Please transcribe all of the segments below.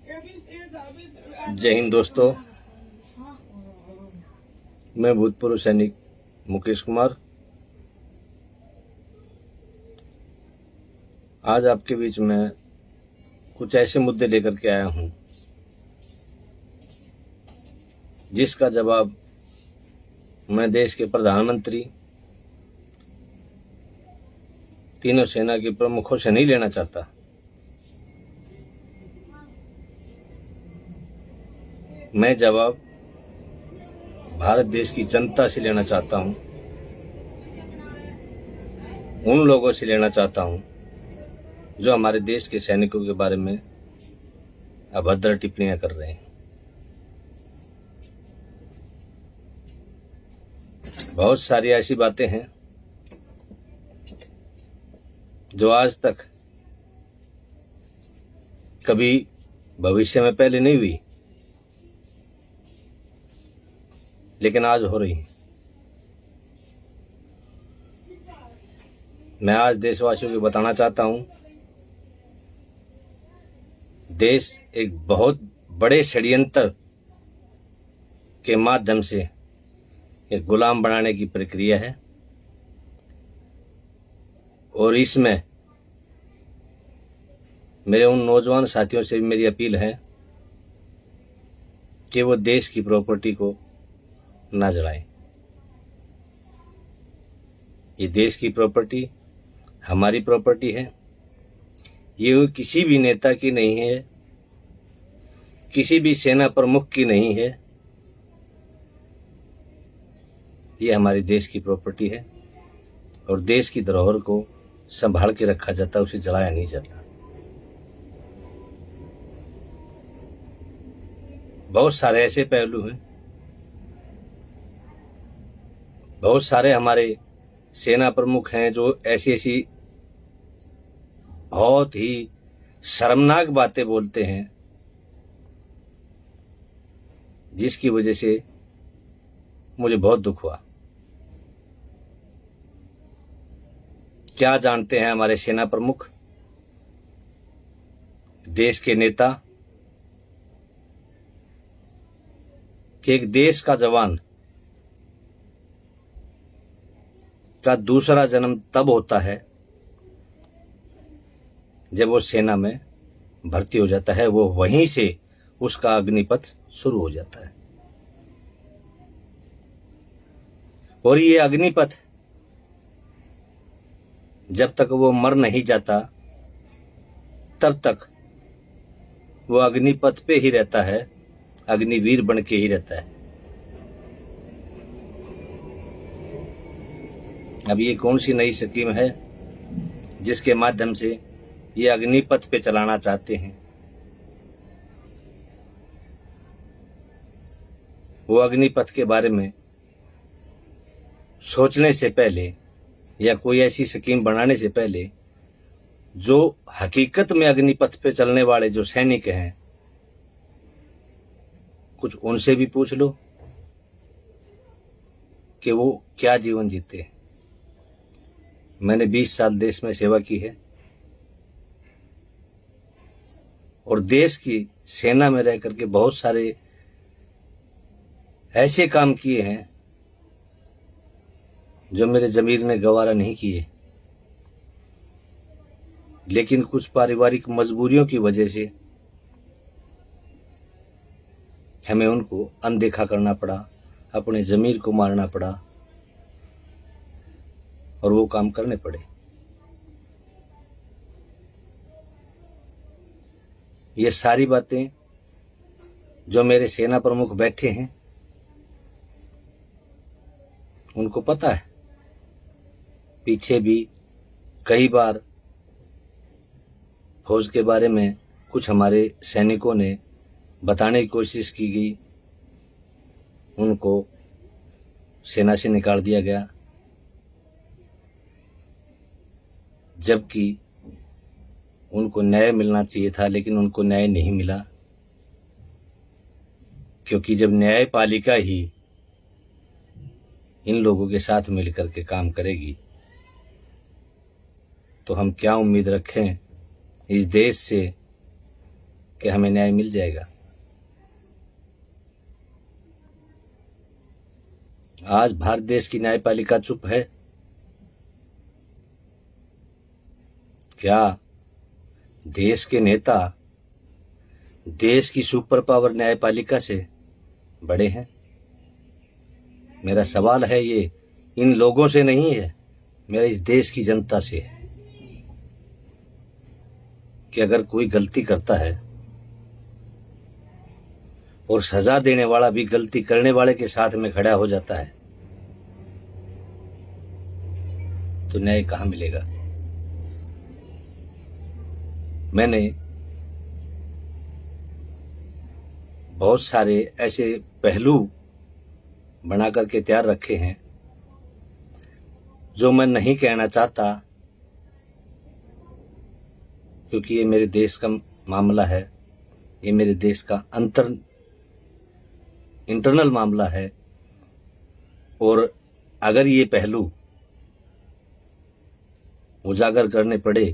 जय हिंद दोस्तों, मैं भूतपूर्व सैनिक मुकेश कुमार आज आपके बीच में कुछ ऐसे मुद्दे लेकर के आया हूं जिसका जवाब मैं देश के प्रधानमंत्री, तीनों सेना के प्रमुखों से नहीं लेना चाहता। मैं जवाब भारत देश की जनता से लेना चाहता हूं, उन लोगों से लेना चाहता हूं जो हमारे देश के सैनिकों के बारे में अभद्र टिप्पणियां कर रहे हैं। बहुत सारी ऐसी बातें हैं जो आज तक कभी भविष्य में पहले नहीं हुई, लेकिन आज हो रही है। मैं आज देशवासियों को बताना चाहता हूं, देश एक बहुत बड़े षड्यंत्र के माध्यम से एक गुलाम बनाने की प्रक्रिया है और इसमें मेरे उन नौजवान साथियों से भी मेरी अपील है कि वो देश की प्रॉपर्टी को ना जलाएं। ये देश की प्रॉपर्टी हमारी प्रॉपर्टी है। ये किसी भी नेता की नहीं है, किसी भी सेना प्रमुख की नहीं है। ये हमारी देश की प्रॉपर्टी है और देश की धरोहर को संभाल के रखा जाता है, उसे जलाया नहीं जाता। बहुत सारे ऐसे पहलू हैं, बहुत सारे हमारे सेना प्रमुख हैं जो ऐसी ऐसी बहुत ही शर्मनाक बातें बोलते हैं जिसकी वजह से मुझे बहुत दुख हुआ। क्या जानते हैं हमारे सेना प्रमुख, देश के नेता, कि एक देश का जवान का दूसरा जन्म तब होता है जब वो सेना में भर्ती हो जाता है। वो वहीं से उसका अग्निपथ शुरू हो जाता है और ये अग्निपथ जब तक वो मर नहीं जाता तब तक वो अग्निपथ पे ही रहता है, अग्निवीर बन के ही रहता है। अब ये कौन सी नई स्कीम है जिसके माध्यम से ये अग्निपथ पे चलाना चाहते हैं? वो अग्निपथ के बारे में सोचने से पहले या कोई ऐसी स्कीम बनाने से पहले जो हकीकत में अग्निपथ पे चलने वाले जो सैनिक हैं, कुछ उनसे भी पूछ लो कि वो क्या जीवन जीते हैं। मैंने 20 साल देश में सेवा की है और देश की सेना में रह करके बहुत सारे ऐसे काम किए हैं जो मेरे ज़मीर ने गवारा नहीं किए, लेकिन कुछ पारिवारिक मजबूरियों की वजह से हमें उनको अनदेखा करना पड़ा, अपने ज़मीर को मारना पड़ा और वो काम करने पड़े। ये सारी बातें जो मेरे सेना प्रमुख बैठे हैं उनको पता है। पीछे भी कई बार फौज के बारे में कुछ हमारे सैनिकों ने बताने की कोशिश की गई, उनको सेना से निकाल दिया गया, जबकि उनको न्याय मिलना चाहिए था, लेकिन उनको न्याय नहीं मिला। क्योंकि जब न्यायपालिका ही इन लोगों के साथ मिलकर के काम करेगी तो हम क्या उम्मीद रखें इस देश से कि हमें न्याय मिल जाएगा। आज भारत देश की न्यायपालिका चुप है। क्या देश के नेता देश की सुपर पावर न्यायपालिका से बड़े हैं? मेरा सवाल है ये इन लोगों से नहीं है, मेरा इस देश की जनता से है कि अगर कोई गलती करता है और सजा देने वाला भी गलती करने वाले के साथ में खड़ा हो जाता है तो न्याय कहां मिलेगा? मैंने बहुत सारे ऐसे पहलू बना करके तैयार रखे हैं जो मैं नहीं कहना चाहता, क्योंकि ये मेरे देश का मामला है, ये मेरे देश का इंटरनल मामला है। और अगर ये पहलू उजागर करने पड़े,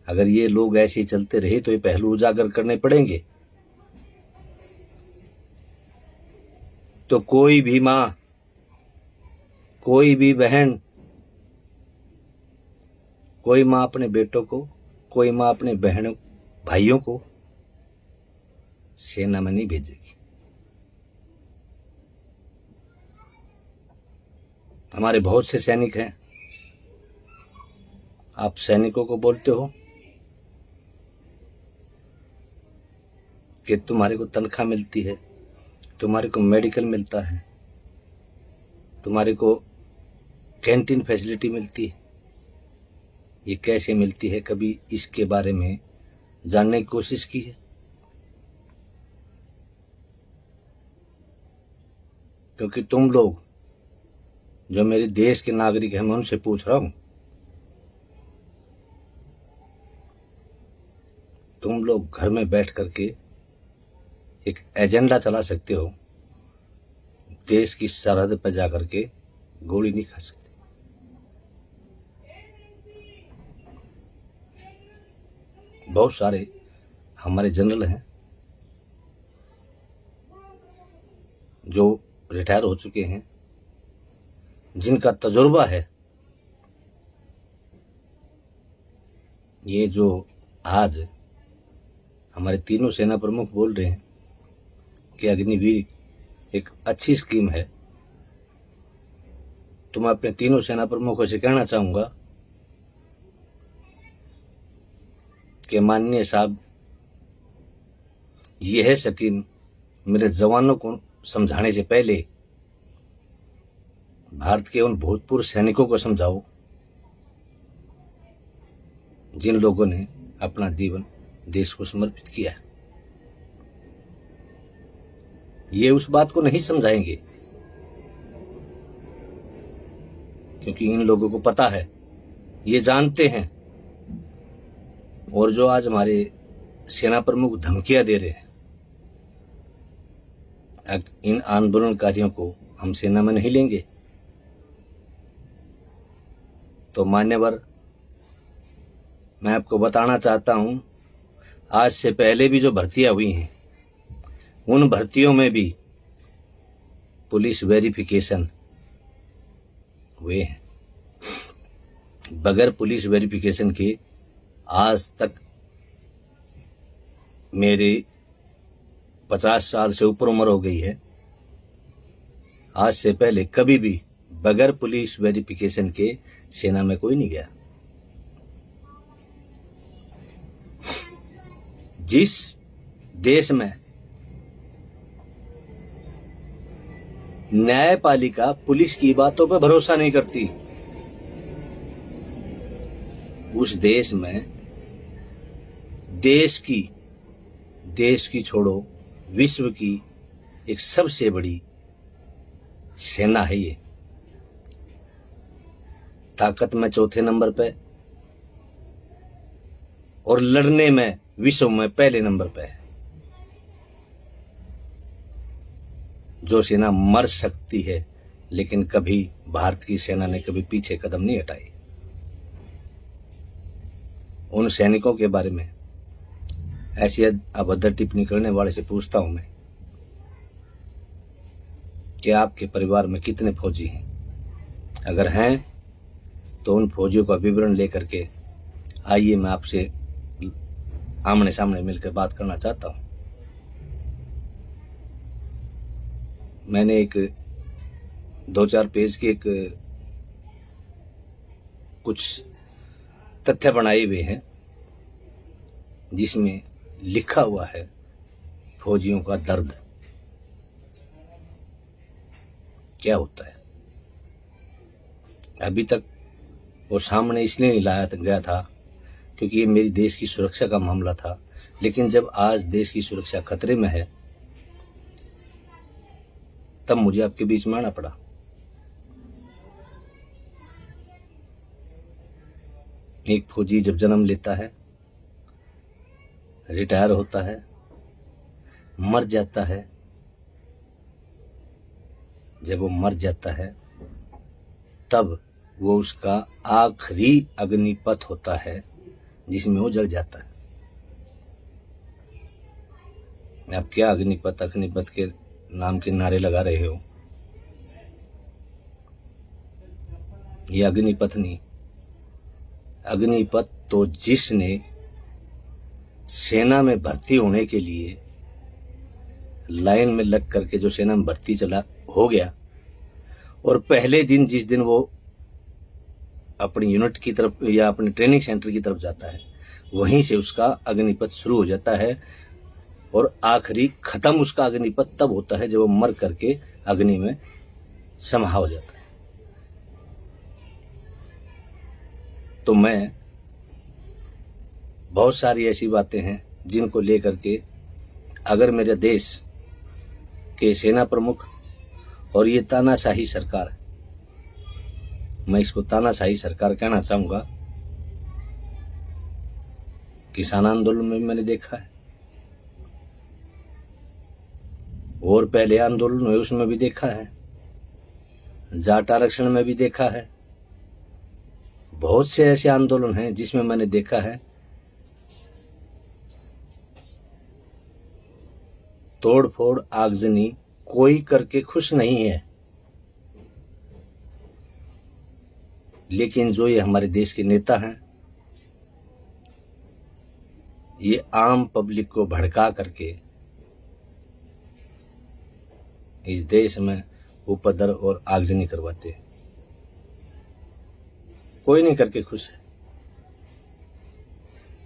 अगर ये लोग ऐसे ही चलते रहे तो ये पहलू उजागर करने पड़ेंगे। तो कोई भी मां, कोई भी बहन, कोई मां अपने बेटों को, कोई मां अपने बहनों भाइयों को सेना में नहीं भेजेगी। हमारे बहुत से सैनिक हैं। आप सैनिकों को बोलते हो कि तुम्हारे को तनख्वाह मिलती है, तुम्हारे को मेडिकल मिलता है, तुम्हारे को कैंटीन फैसिलिटी मिलती है। ये कैसे मिलती है, कभी इसके बारे में जानने की कोशिश की है? क्योंकि तुम लोग जो मेरे देश के नागरिक हैं, मैं उनसे पूछ रहा हूं, तुम लोग घर में बैठ करके एक एजेंडा चला सकते हो, देश की सरहद पर जाकर के गोली नहीं खा सकते। बहुत सारे हमारे जनरल हैं जो रिटायर हो चुके हैं, जिनका तजुर्बा है। ये जो आज हमारे तीनों सेना प्रमुख बोल रहे हैं कि अग्निवीर एक अच्छी स्कीम है, तो मैं अपने तीनों सेना प्रमुखों से कहना चाहूंगा कि माननीय साहब, यह स्कीम मेरे जवानों को समझाने से पहले भारत के उन भूतपूर्व सैनिकों को समझाओ जिन लोगों ने अपना जीवन देश को समर्पित किया। ये उस बात को नहीं समझाएंगे क्योंकि इन लोगों को पता है, ये जानते हैं। और जो आज हमारे सेना प्रमुख धमकियां दे रहे हैं, इन आंदोलनकारियों को हम सेना में नहीं लेंगे, तो मान्यवर, मैं आपको बताना चाहता हूं, आज से पहले भी जो भर्तियां हुई हैं, उन भर्तियों में भी पुलिस वेरिफिकेशन हुए हैं। बगैर पुलिस वेरिफिकेशन के आज तक मेरे 50 साल से ऊपर उम्र हो गई है, आज से पहले कभी भी बगैर पुलिस वेरिफिकेशन के सेना में कोई नहीं गया। जिस देश में न्यायपालिका पुलिस की बातों पर भरोसा नहीं करती, उस देश में देश की छोड़ो, विश्व की एक सबसे बड़ी सेना है। ये ताकत में चौथे नंबर पे और लड़ने में विश्व में पहले नंबर पे है। जो सेना मर सकती है, लेकिन कभी भारत की सेना ने कभी पीछे कदम नहीं हटाई। उन सैनिकों के बारे में ऐसी अभद्र टिप्पणी करने वाले से पूछता हूं मैं कि आपके परिवार में कितने फौजी हैं? अगर हैं तो उन फौजियों का विवरण लेकर के आइए, मैं आपसे आमने सामने मिलकर बात करना चाहता हूं। मैंने एक 2-4 पेज की कुछ तथ्य बनाए हुए हैं जिसमें लिखा हुआ है फौजियों का दर्द क्या होता है। अभी तक वो सामने इसलिए नहीं लाया गया था क्योंकि ये मेरी देश की सुरक्षा का मामला था, लेकिन जब आज देश की सुरक्षा खतरे में है तब मुझे आपके बीच में आना पड़ा। एक फौजी जब जन्म लेता है, रिटायर होता है, मर जाता है, जब वो मर जाता है तब वो उसका आखिरी अग्निपथ होता है जिसमें वो जल जाता है। आप क्या अग्निपथ अग्निपथ के नाम के नारे लगा रहे हो? ये अग्निपथ नहीं, अग्निपथ तो जिसने सेना में भर्ती होने के लिए लाइन में लग करके जो सेना में भर्ती चला हो गया और पहले दिन जिस दिन वो अपनी यूनिट की तरफ या अपने ट्रेनिंग सेंटर की तरफ जाता है, वहीं से उसका अग्निपथ शुरू हो जाता है और आखिरी खत्म उसका अग्निपथ तब होता है जब वो मर करके अग्नि में समा हो जाता है। तो मैं बहुत सारी ऐसी बातें हैं जिनको लेकर के अगर मेरे देश के सेना प्रमुख और ये तानाशाही सरकार, मैं इसको तानाशाही सरकार कहना चाहूंगा, किसान आंदोलन में मैंने देखा है और पहले आंदोलन हुए उसमें भी देखा है, जाट आरक्षण में भी देखा है, बहुत से ऐसे आंदोलन हैं जिसमें मैंने देखा है तोड़ फोड़ आगजनी कोई करके खुश नहीं है। लेकिन जो ये हमारे देश के नेता हैं, ये आम पब्लिक को भड़का करके इस देश में उपद्रव और आगजनी करवाते हैं। कोई नहीं करके खुश है।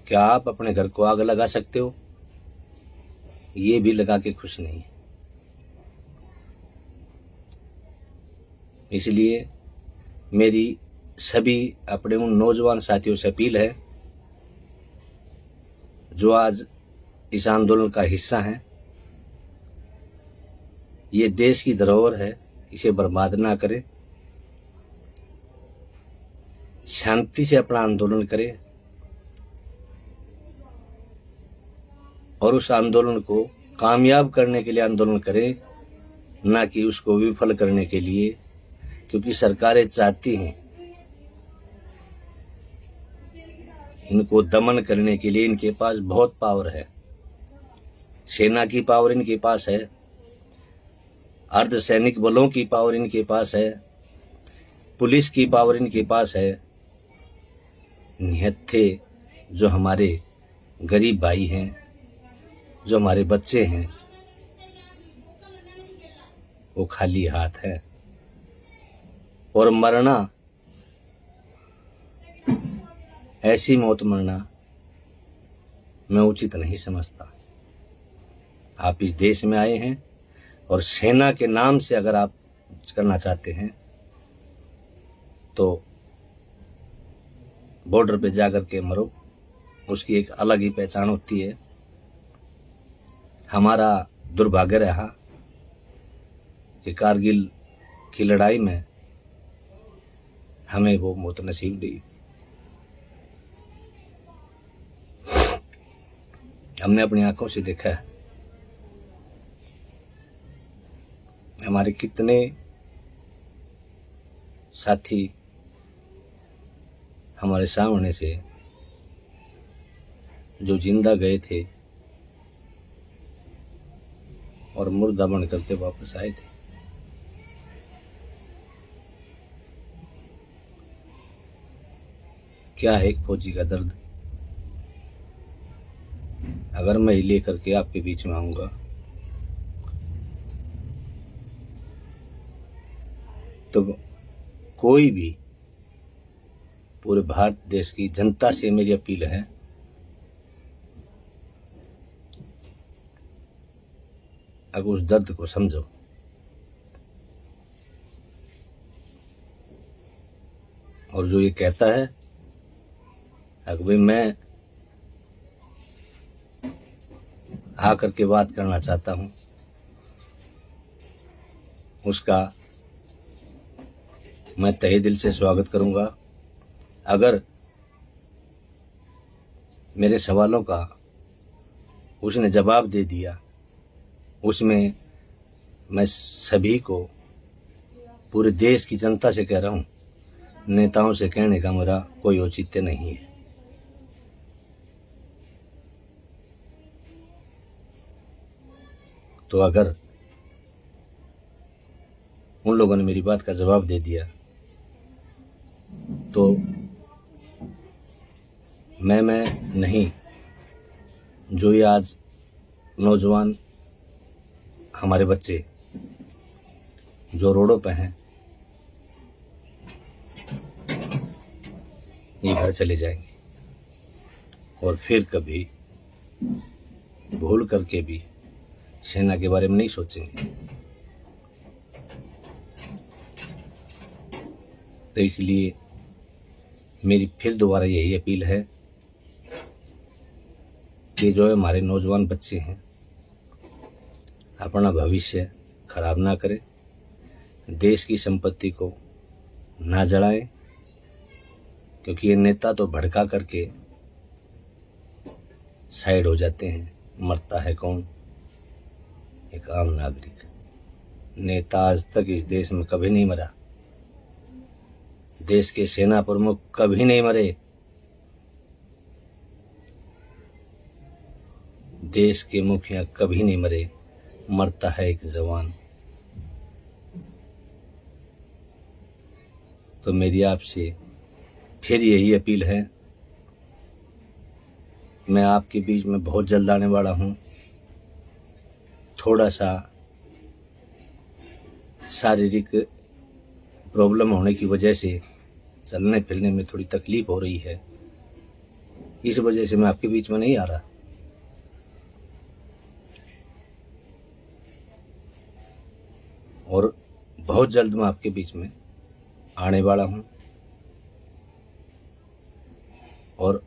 क्या आप अपने घर को आग लगा सकते हो? ये भी लगा के खुश नहीं है। इसलिए मेरी सभी अपने उन नौजवान साथियों से अपील है जो आज इस आंदोलन का हिस्सा हैं, ये देश की धरोहर है, इसे बर्बाद ना करें, शांति से अपना आंदोलन करें और उस आंदोलन को कामयाब करने के लिए आंदोलन करें, ना कि उसको विफल करने के लिए, क्योंकि सरकारें चाहती हैं इनको दमन करने के लिए। इनके पास बहुत पावर है, सेना की पावर इनके पास है, अर्धसैनिक बलों की पावर इनके पास है, पुलिस की पावर इनके पास है। निहत्थे जो हमारे गरीब भाई हैं, जो हमारे बच्चे हैं, वो खाली हाथ है और मरना, ऐसी मौत मरना मैं उचित नहीं समझता। आप इस देश में आए हैं और सेना के नाम से अगर आप करना चाहते हैं तो बॉर्डर पे जाकर के मरो, उसकी एक अलग ही पहचान होती है। हमारा दुर्भाग्य रहा कि कारगिल की लड़ाई में हमें वो मौत नसीब नहीं। हमने अपनी आंखों से देखा है हमारे कितने साथी हमारे सामने से जो जिंदा गए थे और मुर्दा बन करके वापस आए थे। क्या है एक फौजी का दर्द। अगर मैं लेकर के आपके बीच में आऊंगा तो कोई भी, पूरे भारत देश की जनता से मेरी अपील है, अगर उस दर्द को समझो। और जो ये कहता है अगर भाई मैं आकर के बात करना चाहता हूं, उसका मैं तहे दिल से स्वागत करूंगा। अगर मेरे सवालों का उसने जवाब दे दिया, उसमें मैं सभी को, पूरे देश की जनता से कह रहा हूं, नेताओं से कहने का मेरा कोई औचित्य नहीं है। तो अगर उन लोगों ने मेरी बात का जवाब दे दिया तो मैं नहीं, जो ये आज नौजवान हमारे बच्चे जो रोडों पे हैं, ये घर चले जाएंगे और फिर कभी भूल करके भी सेना के बारे में नहीं सोचेंगे। तो इसलिए मेरी फिर दोबारा यही अपील है कि जो हमारे नौजवान बच्चे हैं, अपना भविष्य खराब ना करें, देश की संपत्ति को ना जलाएं, क्योंकि ये नेता तो भड़का करके साइड हो जाते हैं। मरता है कौन? एक आम नागरिक। नेता आज तक इस देश में कभी नहीं मरा, देश के सेना प्रमुख कभी नहीं मरे, देश के मुखिया कभी नहीं मरे, मरता है एक जवान। तो मेरी आपसे फिर यही अपील है, मैं आपके बीच में बहुत जल्द आने वाला हूं। थोड़ा सा शारीरिक प्रॉब्लम होने की वजह से चलने फिरने में थोड़ी तकलीफ हो रही है, इस वजह से मैं आपके बीच में नहीं आ रहा। और बहुत जल्द मैं आपके बीच में आने वाला हूं। और